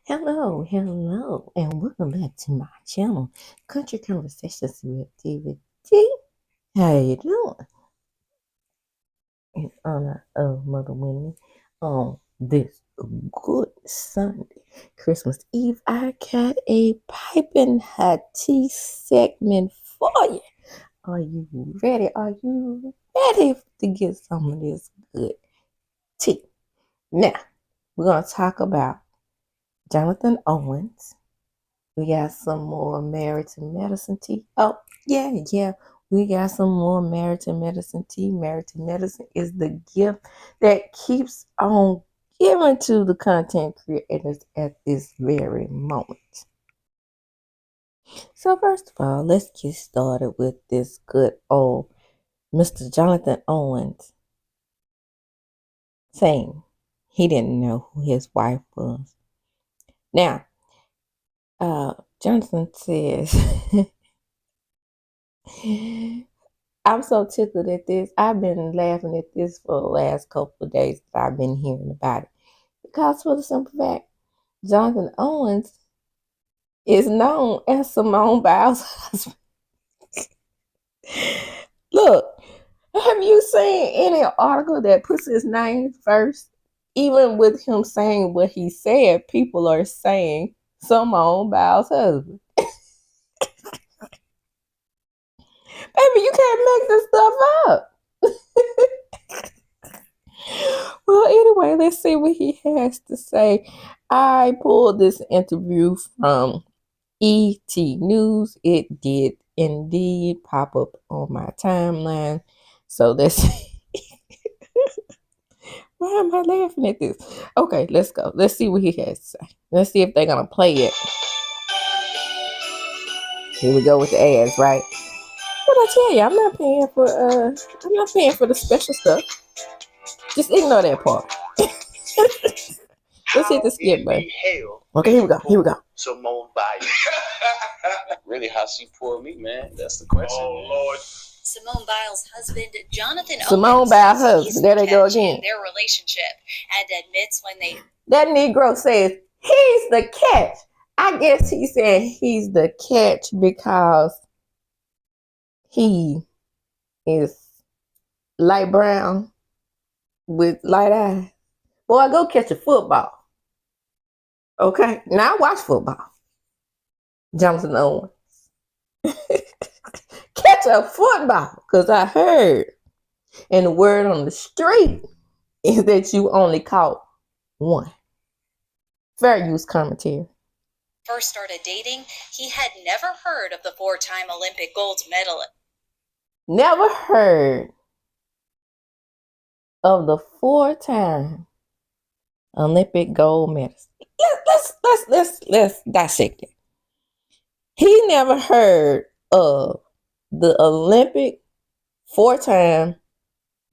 Hello, and welcome back to my channel, Country Conversations with DVD. How you doing? In honor of Mother Winnie, on this good Sunday, Christmas Eve, I got a piping hot tea segment for you. Are you ready? Are you ready to get some of this good tea? Now, we're going to talk about Jonathan Owens. We got some more Married to Medicine tea. Oh, yeah. We got some more Married to Medicine tea. Married to Medicine is the gift that keeps on giving to the content creators at this very moment. So first of all, let's get started with this good old Mr. Jonathan Owens saying he didn't know who his wife was. Now, Jonathan says, I'm so tickled at this. I've been laughing at this for the last couple of days that I've been hearing about it. Because for the simple fact, Jonathan Owens is known as Simone Biles' husband. Look, have you seen any article that puts his name first? Even with him saying what he said, people are saying Simone Biles' husband. Baby, you can't make this stuff up. Well, anyway, let's see what he has to say. I pulled this interview from ET News. It did indeed pop up on my timeline. So let's see. Why am I laughing at this? Okay, let's go. Let's see what he has to say. Let's see if they're gonna play it. Here we go with the ads, right? What I tell you, I'm not paying for the special stuff. Just ignore that part. Let's hit the skip button. Okay, here we go. Simone Biles. Really, how she pulled me, man? That's the question. Oh, Lord. Simone Biles' husband, Jonathan Simone Biles' husband. There they go again. Their relationship, and admits when they... That Negro says, he's the catch. I guess he said he's the catch because he is light brown with light eyes. Boy, go catch a football. Okay? Now I watch football. Jonathan Owens. Catch a football. Because I heard, and the word on the street is that you only caught one. Fair use commentary. First started dating, he had never heard of the four-time Olympic gold medalist. Never heard of the four-time Olympic gold medalist. Let's dissect it. He never heard of the Olympic four-time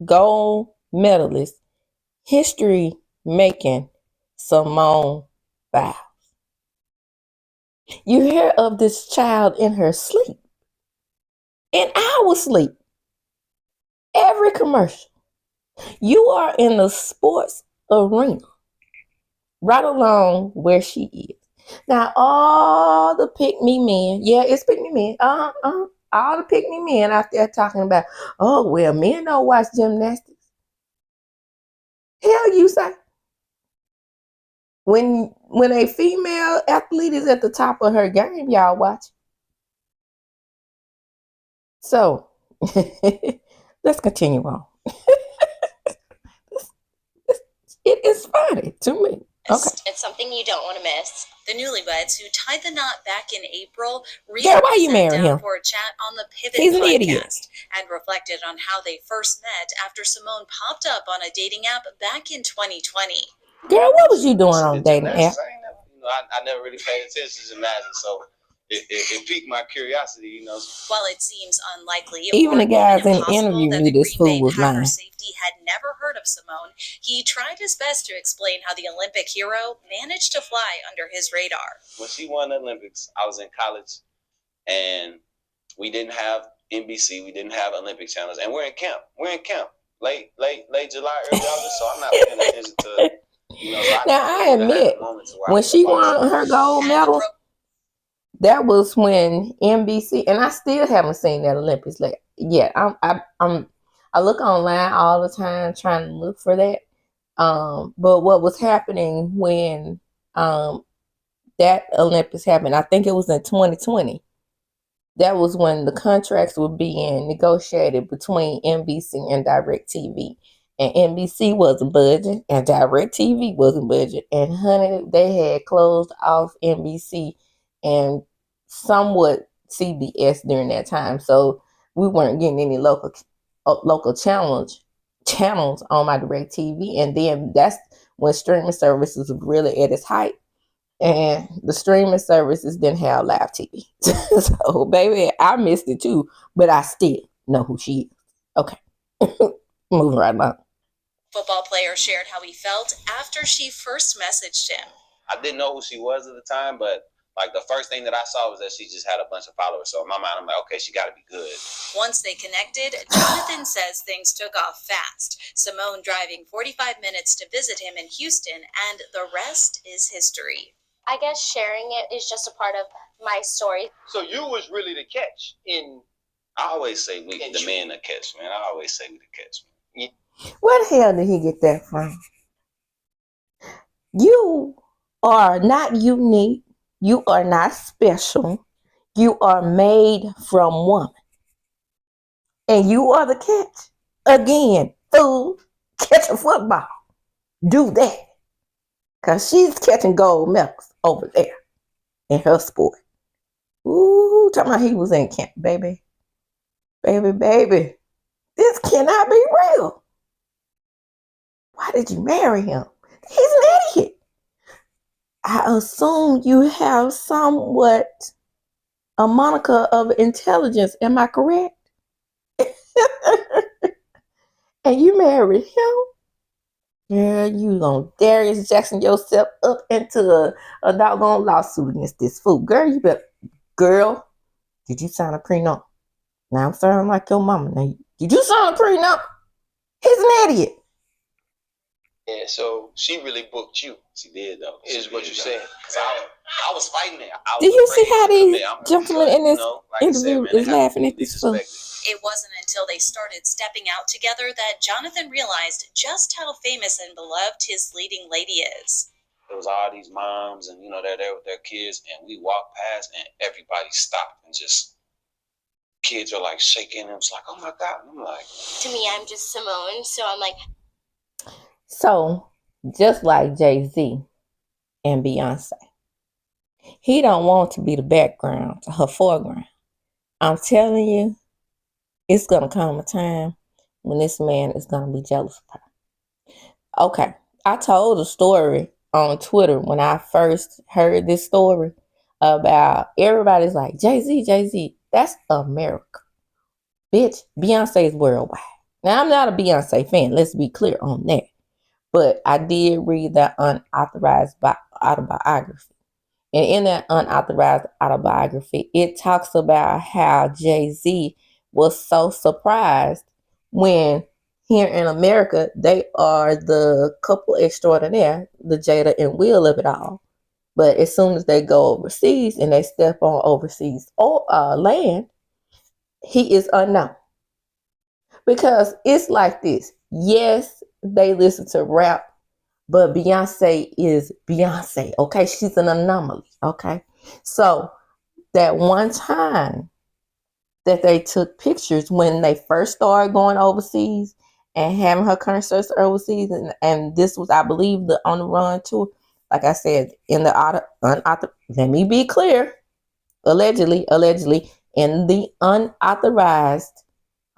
gold medalist, history making Simone Biles. You hear of this child in her sleep, in our sleep, every commercial. You are in the sports arena, right along where she is. Now, all the pick-me men, yeah, it's pick-me men, all the pick-me men out there talking about, oh, well, men don't watch gymnastics. Hell, you say. When a female athlete is at the top of her game, y'all watch. So, let's continue on. It is funny to me. Okay. It's something you don't want to miss. The newlyweds who tied the knot back in April Girl, why you marry him? for a chat on the Pivot He's an podcast idiot. and reflected on how they first met after Simone popped up on a dating app back in 2020. Girl, what was you doing on dating app? I never really paid attention to gymnastics, so it piqued my curiosity, While it seems unlikely, even the guys in the interview knew this fool was lying. Safety had never heard of Simone. He tried his best to explain how the Olympic hero managed to fly under his radar. When she won the Olympics, I was in college, and we didn't have NBC, we didn't have Olympic channels, and we're in camp. Late July, early August, so I'm not paying attention to So Now I admit, when she won her gold medal, that was when NBC, and I still haven't seen that Olympics yet. I look online all the time trying to look for that. But what was happening when that Olympics happened? I think it was in 2020. That was when the contracts were being negotiated between NBC and DirecTV. And NBC wasn't budging, and DirecTV wasn't budging. And honey, they had closed off NBC and somewhat CBS during that time. So we weren't getting any local channels on my DirecTV. And then that's when streaming services were really at its height. And the streaming services didn't have live TV. So, baby, I missed it too, but I still know who she is. Okay. Moving right along. Football player shared how he felt after she first messaged him. I didn't know who she was at the time, but like the first thing that I saw was that she just had a bunch of followers. So in my mind, I'm like, okay, she got to be good. Once they connected, Jonathan says things took off fast. Simone driving 45 minutes to visit him in Houston, and the rest is history. I guess sharing it is just a part of my story. So you was really the catch in. I always say we the men the catch, man. I always say we the catch, man. Where the hell did he get that from? You are not unique. You are not special. You are made from woman. And you are the catch. Again, fool, catch a football. Do that. Because she's catching gold medals over there in her sport. Ooh, talking about he was in camp, baby. Baby. This cannot be real. Why did you marry him? He's an idiot. I assume you have somewhat a moniker of intelligence. Am I correct? And you married him? Girl, you gonna Darius Jackson yourself up into a doggone lawsuit against this fool. Girl, did you sign a prenup? Now I'm sounding like your mama. Now, did you sign a prenup? He's an idiot. Yeah, so she really booked you. She did, though. Is what you saying? I was fighting it. Do you see how these gentlemen in this interview is laughing at this fool? It wasn't until they started stepping out together that Jonathan realized just how famous and beloved his leading lady is. There was all these moms and, they're there with their kids, and we walked past and everybody stopped and just, kids are like shaking and it's like, oh my God. And I'm like, to me, I'm just Simone. So I'm like. So just like Jay-Z and Beyonce, he don't want to be the background to her foreground. I'm telling you, it's going to come a time when this man is going to be jealous of her. Okay, I told a story on Twitter when I first heard this story about everybody's like, Jay-Z, that's America. Bitch, Beyonce is worldwide. Now, I'm not a Beyonce fan. Let's be clear on that. But I did read that unauthorized autobiography. And in that unauthorized autobiography, it talks about how Jay-Z was so surprised when here in America, they are the couple extraordinaire, the Jada and Will of it all. But as soon as they go overseas and they step on overseas land, he is unknown. Because it's like this. Yes, they listen to rap, but Beyonce is Beyonce, okay? She's an anomaly, okay? So that one time that they took pictures when they first started going overseas and having her concerts overseas, and this was, I believe, the On the Run tour. Like I said, in the let me be clear, allegedly, in the unauthorized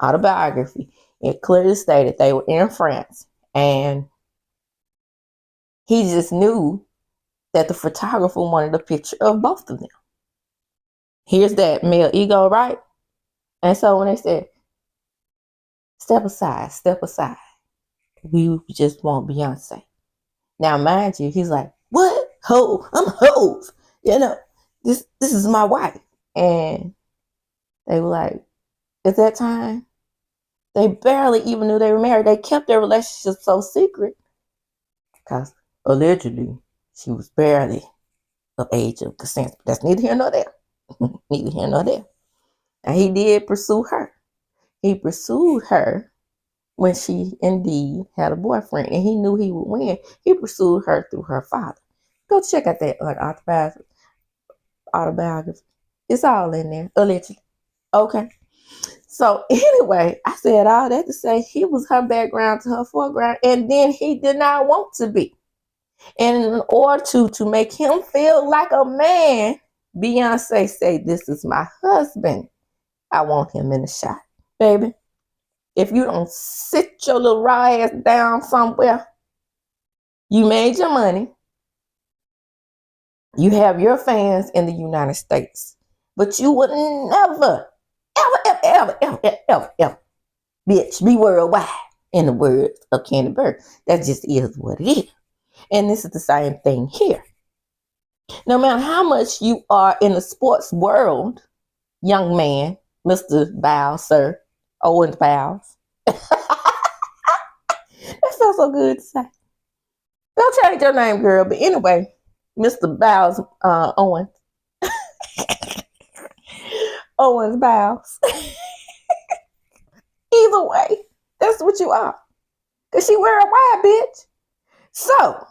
autobiography, it clearly stated they were in France, and he just knew that the photographer wanted a picture of both of them. Here's that male ego, right? And so when they said, step aside, we just want Beyonce. Now, mind you, he's like, what? Ho, I'm Hove. This is my wife. And they were like, at that time, they barely even knew they were married. They kept their relationship so secret because allegedly, she was barely of age of consent. But that's neither here nor there. Neither here nor there. And he did pursue her. He pursued her when she indeed had a boyfriend, and he knew he would win. He pursued her through her father. Go check out that autobiography. It's all in there, allegedly. Okay. So anyway, I said all that to say he was her background to her foreground, and then he did not want to be. And in order to make him feel like a man, Beyonce said, "This is my husband. I want him in the shot." Baby, if you don't sit your little raw ass down somewhere, you made your money. You have your fans in the United States. But you would never, ever, bitch, be worldwide, in the words of Candy Bird. That just is what it is. And this is the same thing here. No matter how much you are in the sports world, young man, Mr. Bows, sir, Owens Bows. That feels so good to say. Don't change your name, girl. But anyway, Mr. Bows, Owens. Owens Bows. Either way, that's what you are. Because she worldwide, bitch. So,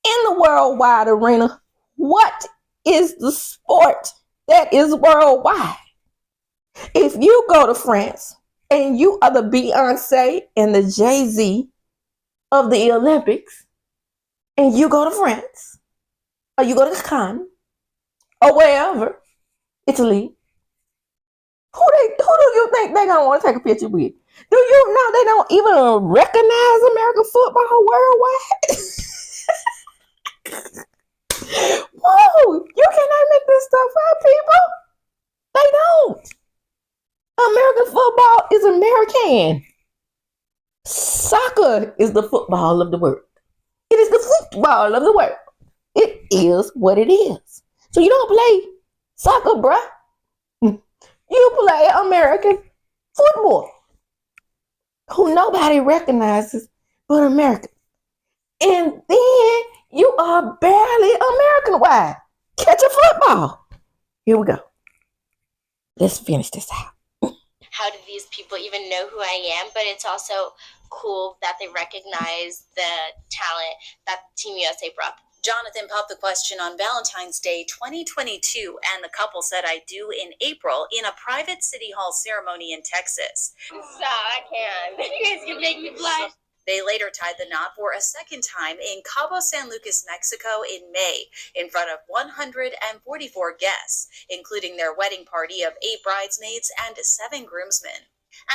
in the worldwide arena, what is the sport that is worldwide? If you go to France and you are the Beyonce and the Jay-Z of the Olympics, and you go to France, or you go to Cannes, or wherever, Italy, who do you think they're gonna want to take a picture with? Do you know they don't even recognize American football worldwide? Whoa, you cannot make this stuff up, people. They don't. American football is American. Soccer is the football of the world. It is the football of the world. It is what it is. So you don't play soccer, bruh. You play American football, who nobody recognizes but America. And then you are barely American-wide. Catch a football. Here we go. Let's finish this out. How do these people even know who I am? But it's also cool that they recognize the talent that Team USA brought. Jonathan popped the question on Valentine's Day 2022, and the couple said "I do" in April in a private City Hall ceremony in Texas. Stop, I can't. You guys can make me blush. They later tied the knot for a second time in Cabo San Lucas, Mexico in May, in front of 144 guests, including their wedding party of 8 bridesmaids and 7 groomsmen.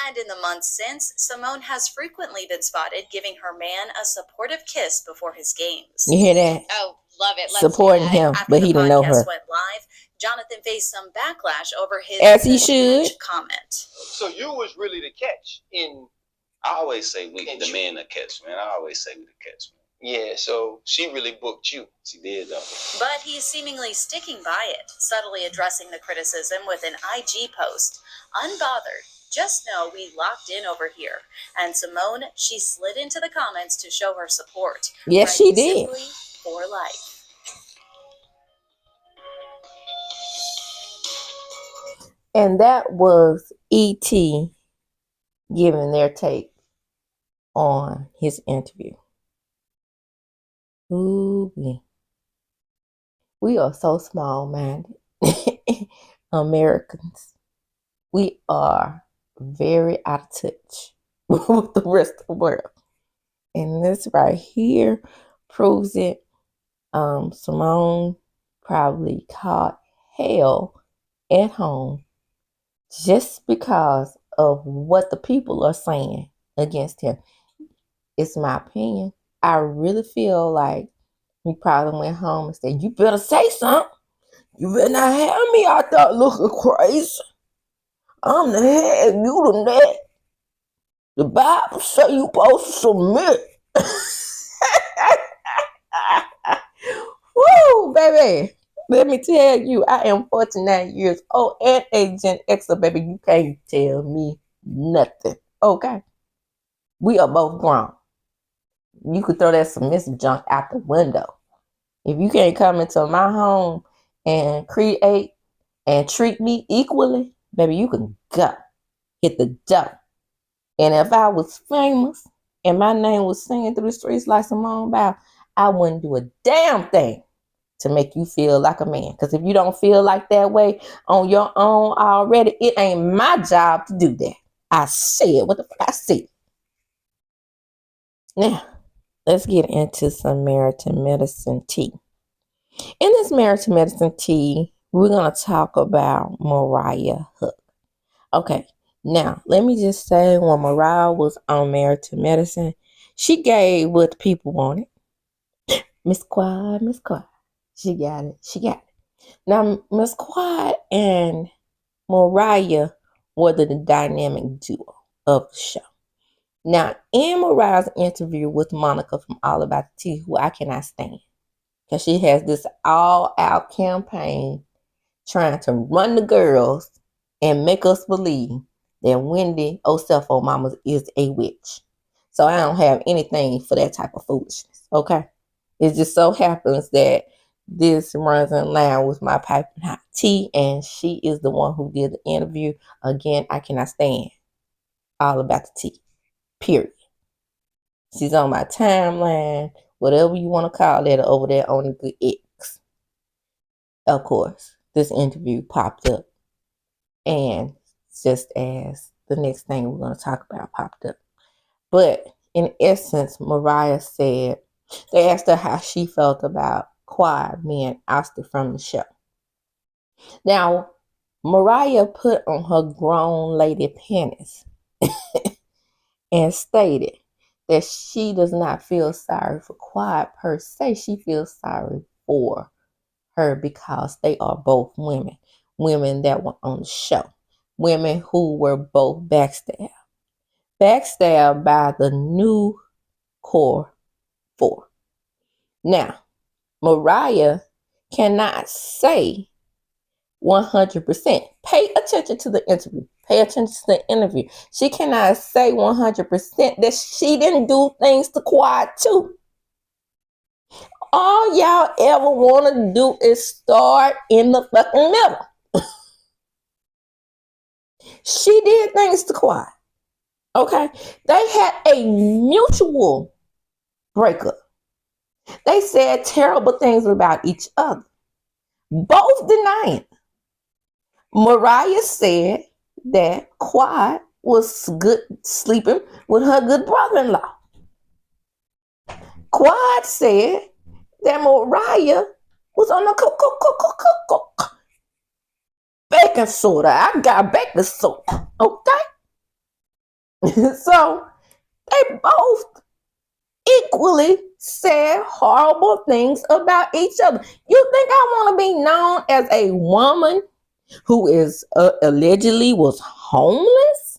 And in the months since, Simone has frequently been spotted giving her man a supportive kiss before his games. You hear that? Oh, love it. Supporting him, After but he didn't know her. the podcast went live, Jonathan faced some backlash over his As he should. comment. So you was really the catch in. I always say we the men that catch, man. I always say we the catch, man. Yeah, so she really booked you. She did though. But he's seemingly sticking by it, subtly addressing the criticism with an IG post. Unbothered. Just know we locked in over here. And Simone, she slid into the comments to show her support. Yes, she did. Simply for life. And that was E.T. giving their take on his interview. Ooh, we are so small-minded. Americans. We are very out of touch with the rest of the world. And this right here proves it. Simone probably caught hell at home just because of what the people are saying against him. It's my opinion. I really feel like he probably went home and said, "You better say something. You better not have me out there looking crazy. I'm the head, you the neck. The Bible say you supposed to submit." Woo, baby. Let me tell you, I am 49 years old and a Gen Xer, baby. You can't tell me nothing, okay? We are both grown. You could throw that submissive junk out the window. If you can't come into my home and create and treat me equally, baby, you can go. Hit the door. And if I was famous and my name was singing through the streets like Simone Biles, I wouldn't do a damn thing to make you feel like a man. Because if you don't feel like that way on your own already, it ain't my job to do that. I said what the fuck I said. Now, let's get into some Samaritan medicine tea. In this Samaritan medicine tea, we're going to talk about Mariah Hook. Okay, now let me just say, when Mariah was on Samaritan medicine, she gave what the people wanted. Miss Quad. She got it. Now, Miss Quad and Mariah were the dynamic duo of the show. Now, in Mariah's interview with Monica from All About the Tea, who I cannot stand, because she has this all-out campaign trying to run the girls and make us believe that Wendy Osefo Mama is a witch. So I don't have anything for that type of foolishness, okay? It just so happens that this runs in line with my piping hot tea, and she is the one who did the interview. Again, I cannot stand All About the Tea, period. She's on my timeline, whatever you want to call it, over there on the Good X. Of course, this interview popped up, and just as the next thing we're going to talk about popped up. But in essence, Mariah said, they asked her how she felt about Quad being ousted from the show. Now, Mariah put on her grown lady panties and stated that she does not feel sorry for Quad per se. She feels sorry for her because they are both women that were on the show, women who were both backstabbed by the new Core 4. Now, Mariah cannot say 100%. Pay attention to the interview. Pay attention to the interview. She cannot say 100% that she didn't do things to Quad too. All y'all ever want to do is start in the fucking middle. She did things to Quad. Okay? They had a mutual breakup. They said terrible things about each other. Both denying. Mariah said that Quad was good sleeping with her good brother-in-law. Quad said that Mariah was on the baking soda. I got baking soda. Okay? So they both equally said horrible things about each other. You think I want to be known as a woman who is allegedly was homeless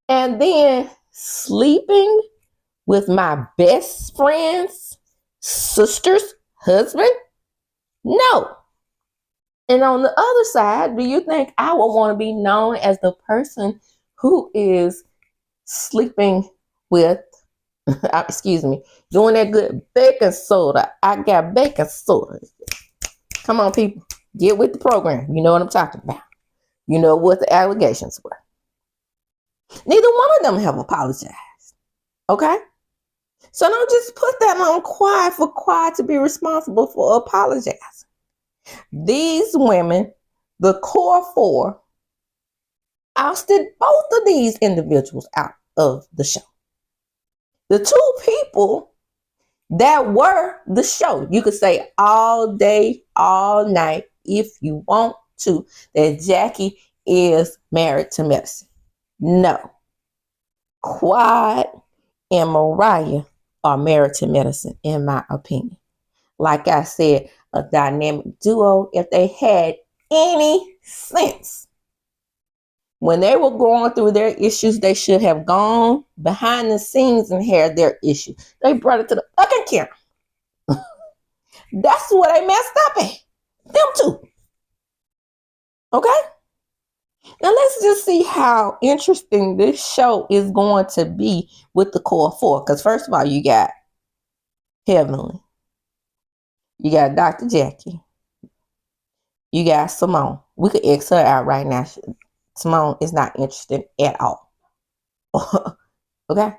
and then sleeping with my best friend's sister's husband? No. And on the other side, do you think I would want to be known as the person who is sleeping with, doing that good baking soda? I got baking soda. Come on, people. Get with the program. You know what I'm talking about. You know what the allegations were. Neither one of them have apologized. Okay? So don't just put that on Quad for Quad to be responsible for apologizing. These women, the Core 4, ousted both of these individuals out of the show. The two people that were the show, you could say all day, all night, if you want to, that Jackie is married to medicine. No. Quad and Mariah are married to medicine, in my opinion. Like I said, a dynamic duo. If they had any sense, when they were going through their issues, they should have gone behind the scenes and had their issue. They brought it to the fucking camera. That's what they messed up at. Them two. Okay? Now let's just see how interesting this show is going to be with the Core 4. Because first of all, you got Heavenly. You got Dr. Jackie. You got Simone. We could X her out right now. Simone is not interested at all. Okay?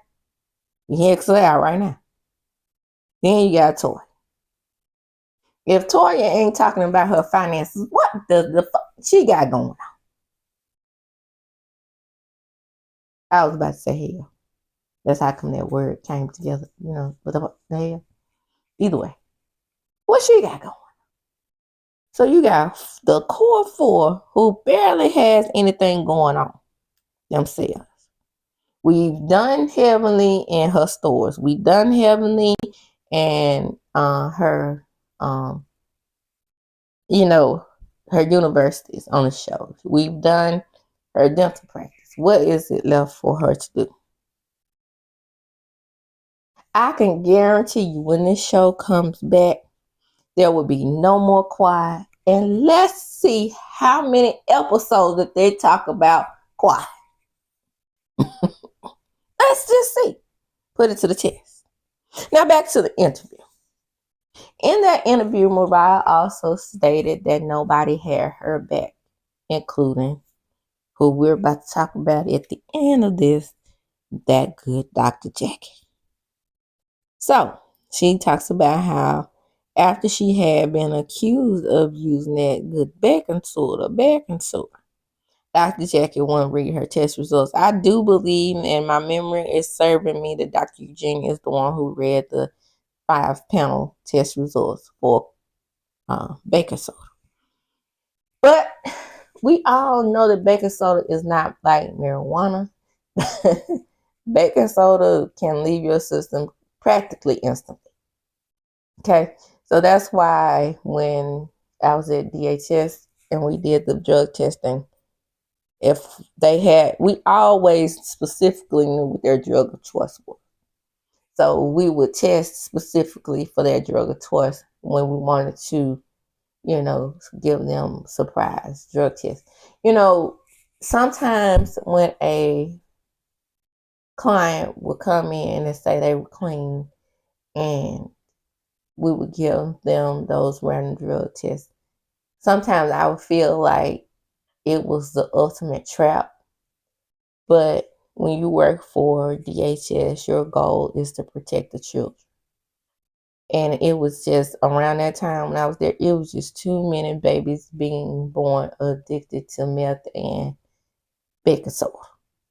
You can X her out right now. Then you got Toy. If Toya ain't talking about her finances, what the fuck she got going on? I was about to say hell. That's how come that word came together, what the hell? Either way. What she got going? So you got the core four who barely has anything going on themselves. We've done Heavenly in her stores. We've done Heavenly and her her universities on the show. We've done her dental practice. What is it left for her to do? I can guarantee you when this show comes back, there will be no more quiet. And let's see how many episodes that they talk about quiet. Let's just see. Put it to the test. Now back to the interview. In that interview, Mariah also stated that nobody had her back, including who we're about to talk about at the end of this, that good Dr. Jackie. So she talks about how after she had been accused of using that good baking soda, Dr. Jackie won't read her test results. I do believe, and my memory is serving me, that Dr. Eugene is the one who read the 5-panel test results for baking soda. But we all know that baking soda is not like marijuana. Baking soda can leave your system practically instantly. Okay, so that's why when I was at DHS and we did the drug testing, we always specifically knew what their drug of choice was. So we would test specifically for their drug of choice when we wanted to, give them surprise drug tests. Sometimes when a client would come in and say they were clean, and we would give them those random drug tests, sometimes I would feel like it was the ultimate trap. But when you work for DHS, your goal is to protect the children. And it was just around that time when I was there, it was just too many babies being born addicted to meth and baking soda.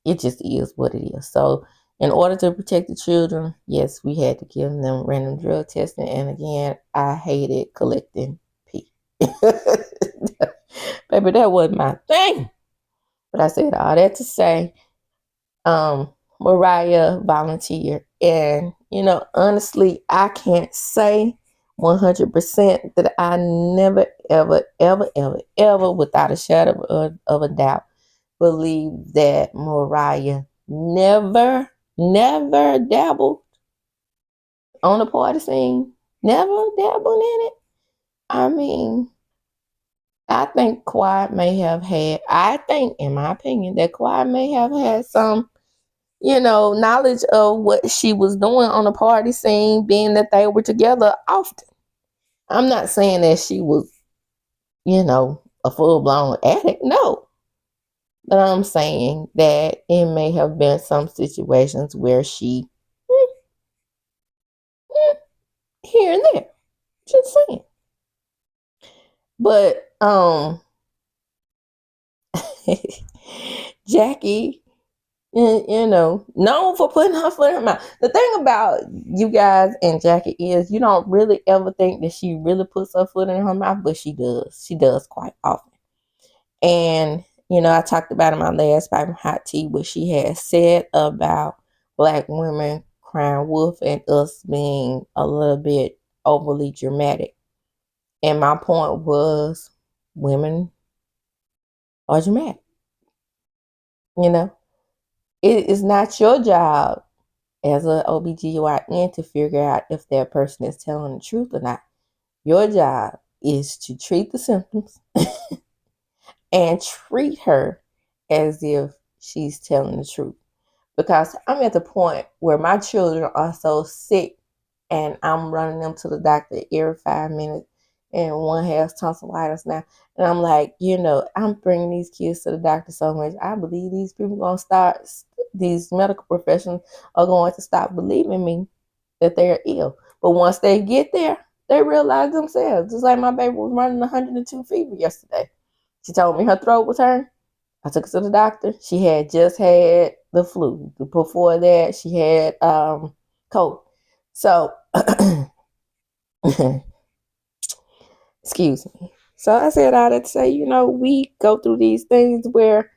It just is what it is. So in order to protect the children, yes, we had to give them random drug testing. And again, I hated collecting pee. Baby, that wasn't my thing. But I said all that to say, Mariah volunteered. And, honestly, I can't say 100% that I never, ever, ever, ever, ever, without a shadow of a doubt, believe that Mariah never dabbled on the party scene. Never dabbled in it. I mean, I think Quiet may have had, in my opinion, that Quiet may have had some knowledge of what she was doing on the party scene, being that they were together often. I'm not saying that she was, a full-blown addict. No. But I'm saying that it may have been some situations where she, here and there. Just saying. But, Jackie, known for putting her foot in her mouth. The thing about you guys and Jackie is you don't really ever think that she really puts her foot in her mouth, but she does. She does quite often. And, I talked about in my last Bible Hot Tea what she had said about Black women crying wolf and us being a little bit overly dramatic. And my point was women are dramatic. It is not your job as an OBGYN to figure out if that person is telling the truth or not. Your job is to treat the symptoms and treat her as if she's telling the truth. Because I'm at the point where my children are so sick and I'm running them to the doctor every 5 minutes, and one has tonsillitis now. And I'm like, I'm bringing these kids to the doctor so much. I believe these people going to start, these medical professionals are going to stop believing me that they're ill. But once they get there, they realize themselves. Just like my baby was running 102 fever yesterday. She told me her throat was hurting. I took her to the doctor. She had just had the flu. Before that, she had COVID. So, excuse me. So I said all that to say, we go through these things where,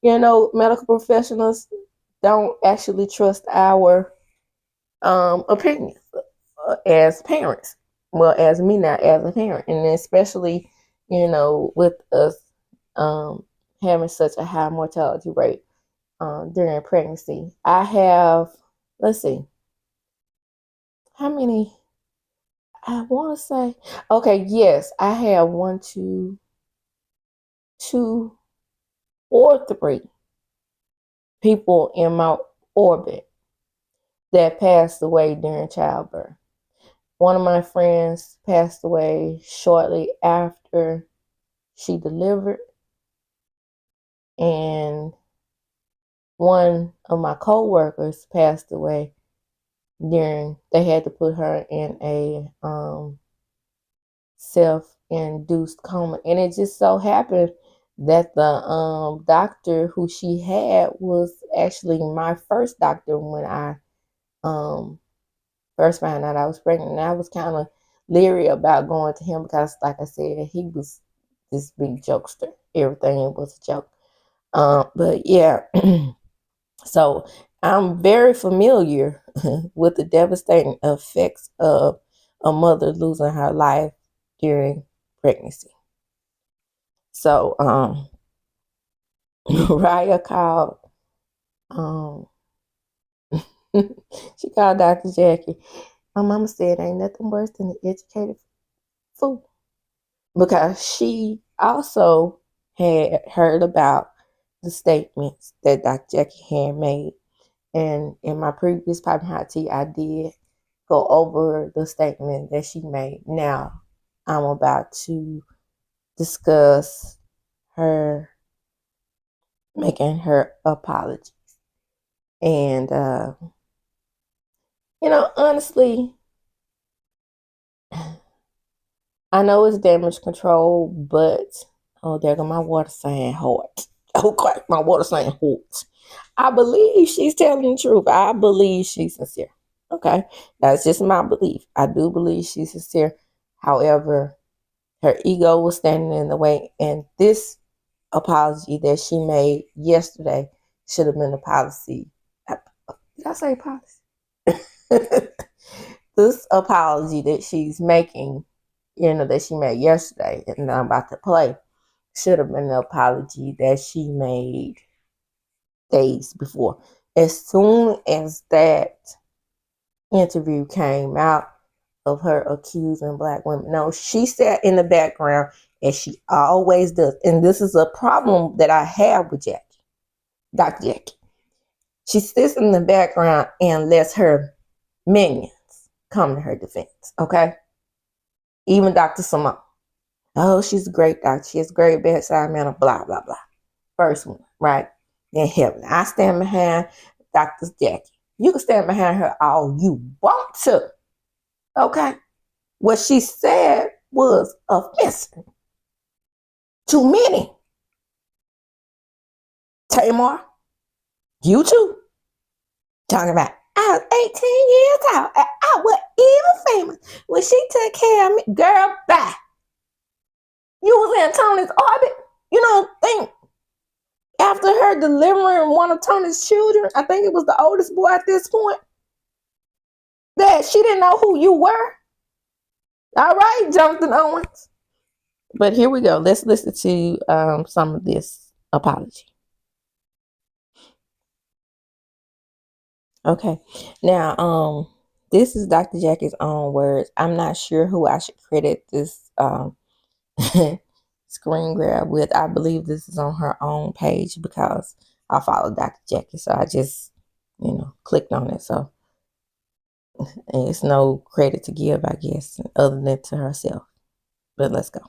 medical professionals don't actually trust our opinions as parents. Well, as me now, as a parent, and especially, with us having such a high mortality rate during pregnancy. I have, let's see, how many? I want to say, okay, yes, I have one, two, or three people in my orbit that passed away during childbirth. One of my friends passed away shortly after she delivered, and one of my co-workers passed away they had to put her in a self-induced coma. And it just so happened that the doctor who she had was actually my first doctor when I first found out I was pregnant. And I was kind of leery about going to him because, like I said, he was this big jokester. Everything was a joke. But yeah, so I'm very familiar with the devastating effects of a mother losing her life during pregnancy. So Raya called she called Dr. Jackie. My mama said ain't nothing worse than an educated fool, because she also had heard about the statements that Dr. Jackie had made. And in my previous Popping Hot Tea, I did go over the statement that she made. Now, I'm about to discuss her making her apologies. And, honestly, I know it's damage control, but, oh, there go my water saying heart. Okay, my water saying heart. I believe she's telling the truth. I believe she's sincere. Okay, that's just my belief. I do believe she's sincere. However, her ego was standing in the way, and this apology that she made yesterday should have been a policy. Did I say policy? This apology that she's making, that she made yesterday, and I'm about to play, should have been an apology that she made days before. As soon as that interview came out of her accusing black women, no, she sat in the background, as she always does. And this is a problem that I have with Jackie, Dr. Jackie. She sits in the background and lets her minions come to her defense, okay? Even Dr. Simone. Oh, she's a great doctor. She has great bedside manner, blah, blah, blah. First one, right? Then heaven. I stand behind Dr. Jackie. You can stand behind her all you want to, okay? What she said was offensive to many. Tamar, you too. Talking about, I was 18 years old. I was even famous when she took care of me. Girl, bye. You was in Tony's orbit. You don't think after her delivering one of Tony's children, I think it was the oldest boy at this point, that she didn't know who you were? All right, Jonathan Owens. But here we go. Let's listen to some of this apology. Okay. Now, this is Dr. Jackie's own words. I'm not sure who I should credit this screen grab with. I believe this is on her own page because I follow Dr. Jackie. So I just, clicked on it. So And it's no credit to give, I guess, other than to herself. But let's go.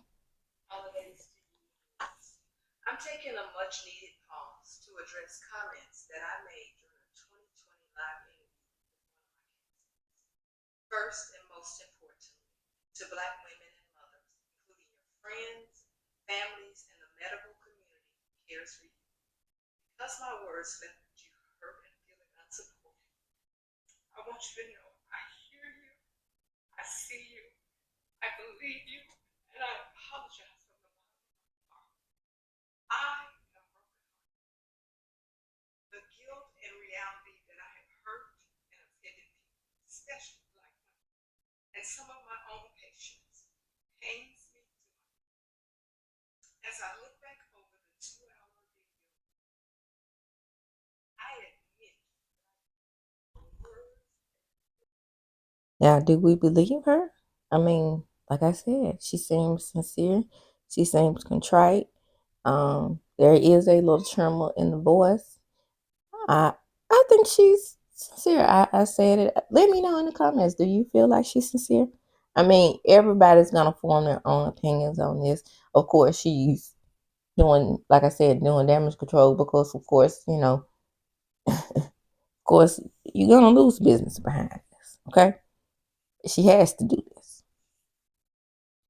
I'm taking a much needed pause to address comments that I made during a 2020 live interview. First and most importantly, to Black women and mothers, including your friends, families, and the medical community who cares for you. Because my words left you hurt and feeling unsupported, I want you to know I hear you, I see you, I believe you, and I apologize from the bottom of my heart. I am broken. The guilt and reality that I have hurt and offended people, especially Black women, and some of my own patients, pains me to my core. As I look back over the 2-hour video, I admit the words. Now, do we believe her? I mean, like I said, she seems sincere. She seems contrite. There is a little tremor in the voice. I think she's sincere. I said it. Let me know in the comments. Do you feel like she's sincere? I mean, everybody's gonna form their own opinions on this. Of course, she's doing, like I said, doing damage control because, of course, of course, you're gonna lose business behind this. Okay, she has to do this.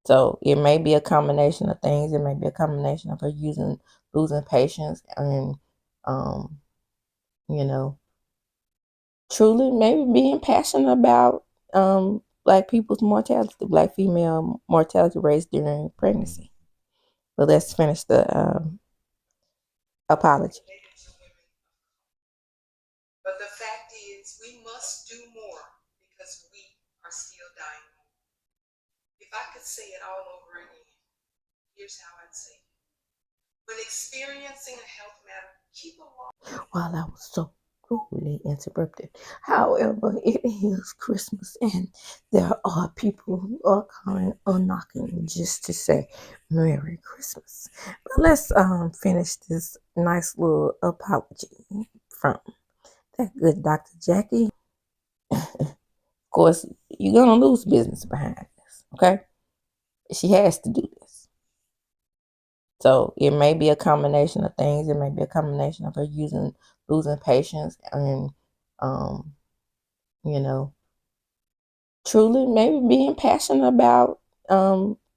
So it may be a combination of things. It may be a combination of her losing patience, and um, you know, truly maybe being passionate about Black people's mortality, Black female mortality rates during pregnancy. But let's finish the apology. But the fact is, we must do more because we are still dying. If I could say it all over again, here's how I'd say it. When experiencing a health matter, keep a law. While I was so rudely interrupted. However, it is Christmas and there are people who are coming or knocking just to say Merry Christmas. But let's finish this nice little apology from that good Dr. Jackie. Of course, you're gonna lose business behind this, okay? She has to do this. So it may be a combination of things. It may be a combination of her losing patience, and you know, truly maybe being passionate about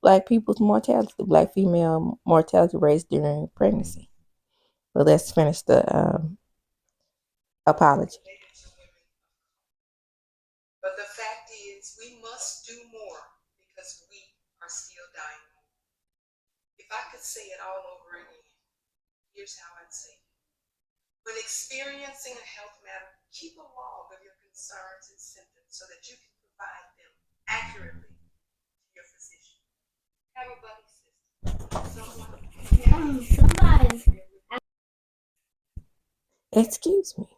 Black people's mortality, Black female mortality rates during pregnancy. But let's finish the apology. But the fact is, we must do more because we are still dying. If I could say it all over again, here's how I'd say it. When experiencing a health matter, keep a log of your concerns and symptoms so that you can provide them accurately to your physician. Have a buddy system. Excuse me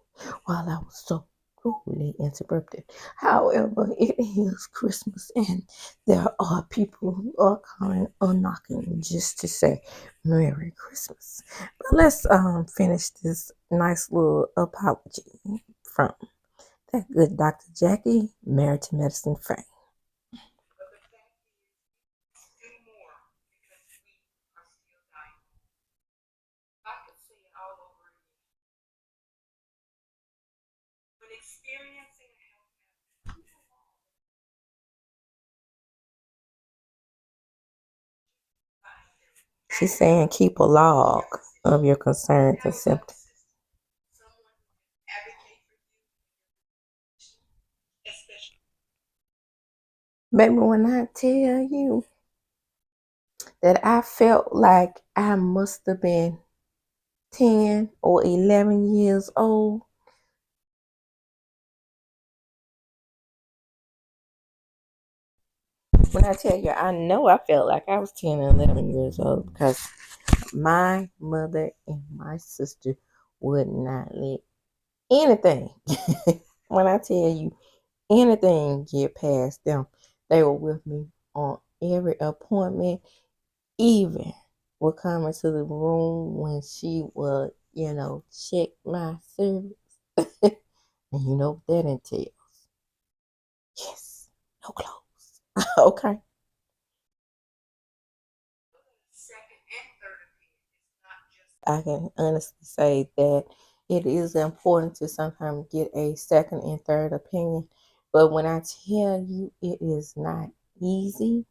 while I was so rudely interrupted. However, it is Christmas and there are people who are coming or knocking just to say Merry Christmas. But let's finish this nice little apology from that good Dr. Jackie, married to medicine Frank. She's saying keep a log of your concerns and symptoms. Baby, when I tell you that I felt like I must have been 10 or 11 years old, when I tell you, I know I felt like I was 10 and 11 years old because my mother and my sister would not let anything, when I tell you anything, get past them. They were with me on every appointment, even would come into the room when she would, check my cervix. And you know what that entails. Yes, no clothes. Okay. Second and third opinion. It's not just I can honestly say that it is important to sometimes get a second and third opinion. But when I tell you it is not easy,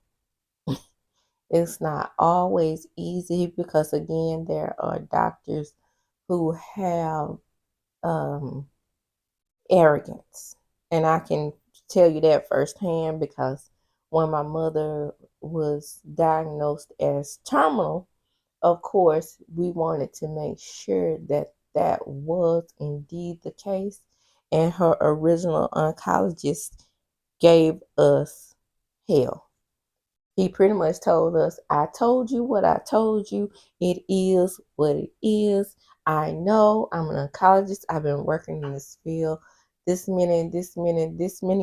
it's not always easy because, again, there are doctors who have um, arrogance. And I can tell you that firsthand because when my mother was diagnosed as terminal, of course, we wanted to make sure that that was indeed the case. And her original oncologist gave us hell. He pretty much told us, I told you what I told you. It is what it is. I know I'm an oncologist. I've been working in this field this many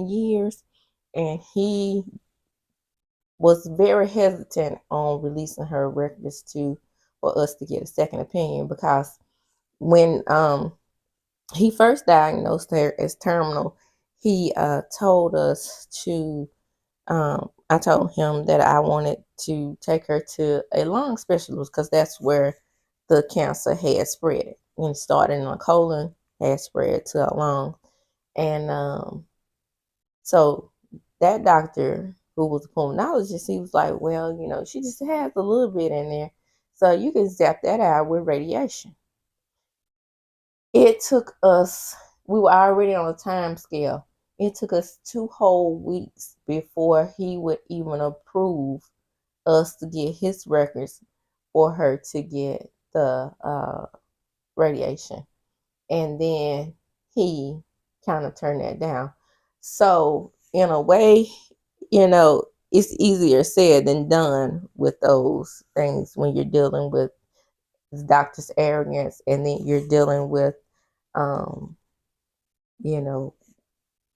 years. And he was very hesitant on releasing her records for us to get a second opinion because when he first diagnosed her as terminal, he told us to I told him that I wanted to take her to a lung specialist because that's where the cancer had spread. And it started in a colon, had spread to a lung. And so that doctor, who was a pulmonologist, he was like, well, she just has a little bit in there. So you can zap that out with radiation. It took us, we were already on a time scale. It took us 2 whole weeks before he would even approve us to get his records for her to get the radiation. And then he kind of turned that down. So, in a way, it's easier said than done with those things when you're dealing with the doctor's arrogance and then you're dealing with, um, you know,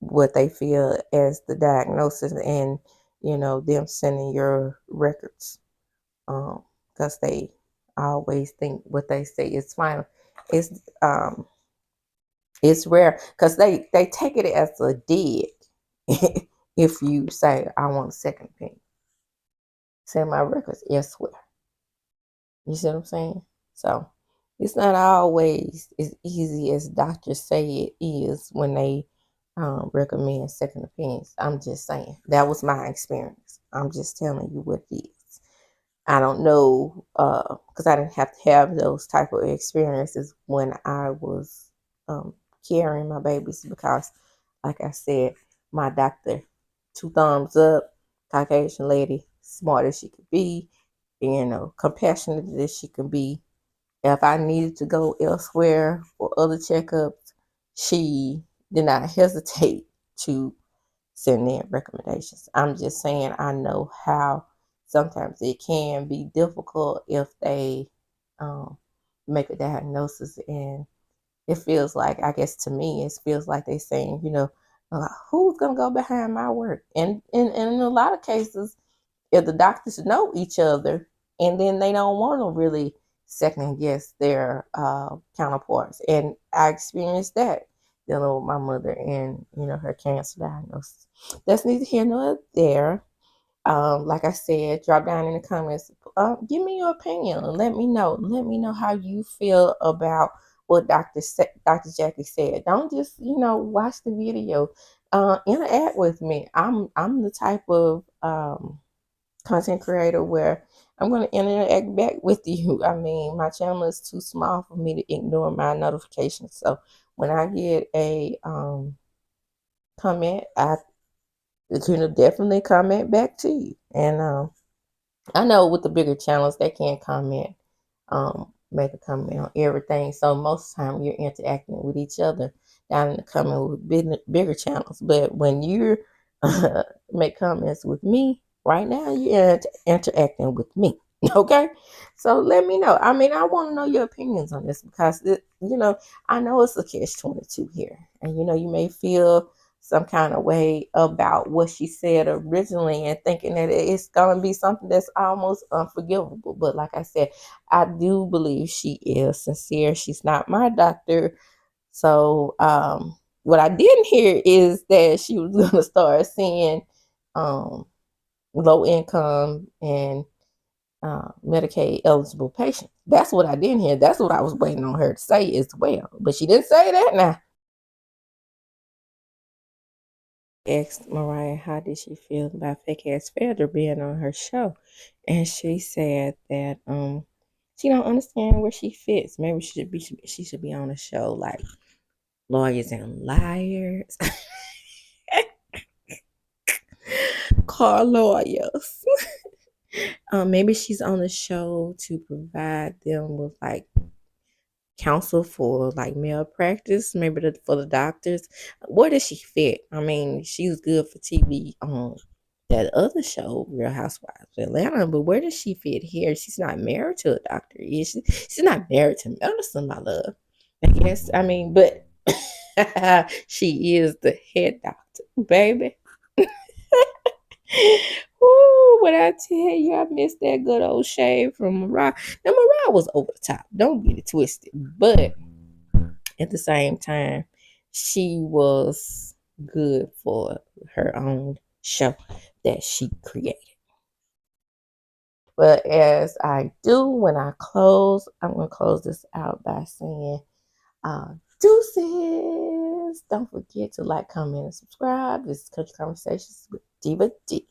what they feel as the diagnosis and, them sending your records. Because they always think what they say is final. It's um it's rare because they take it as a dig if you say I want a second opinion. Send my records elsewhere. You see what I'm saying? So it's not always as easy as doctors say it is when they recommend second opinions. I'm just saying that was my experience. I'm just telling you what it is. I don't know because I didn't have to have those type of experiences when I was carrying my babies because, like I said, my doctor, 2 thumbs up, Caucasian lady, smart as she could be, compassionate as she could be. If I needed to go elsewhere for other checkups, she did not hesitate to send in recommendations. I'm just saying I know how sometimes it can be difficult if they make a diagnosis and it feels like, I guess to me, it feels like they're saying, who's going to go behind my work? And in a lot of cases, if the doctors know each other and then they don't want to really second guess their counterparts. And I experienced that dealing with my mother and, her cancer diagnosis. That's neither here nor there. Like I said, drop down in the comments. Give me your opinion and let me know. Let me know how you feel about what Dr. Jackie said. Don't just, watch the video. Interact with me. I'm the type of content creator where I'm going to interact back with you. I mean, my channel is too small for me to ignore my notifications. So when I get a comment, I definitely comment back to you. And I know with the bigger channels, they can't comment, make a comment on everything. So most of the time, you're interacting with each other down in the comment with bigger channels. But when you make comments with me, right now, you're interacting with me. Okay, so let me know. I mean, I want to know your opinions on this because I know it's a catch-22 here, and you may feel some kind of way about what she said originally and thinking that it's going to be something that's almost unforgivable. But like I said, I do believe she is sincere. She's not my doctor. So what I didn't hear is that she was going to start seeing low income and Medicaid eligible patients. That's what I didn't hear. That's what I was waiting on her to say as well. But she didn't say that now. Asked Mariah how did she feel about Fake Ass Fedra being on her show, and she said that she don't understand where she fits. Maybe she should be on a show like Lawyers and Liars, Car Lawyers. Maybe she's on a show to provide them with like counsel for like malpractice, maybe for the doctors. Where does she fit? I mean, she was good for TV on that other show, Real Housewives of Atlanta, but where does she fit here? She's not married to a doctor, is she? She's not married to medicine, my love. I guess, I mean, but she is the head doctor, baby. Ooh, what I tell you, I missed that good old shade from Mariah. Now, Mariah was over the top. Don't get it twisted. But at the same time, she was good for her own show that she created. But as I do when I close, I'm going to close this out by saying, deuces. Don't forget to like, comment, and subscribe. This is Country Conversations with Diva D.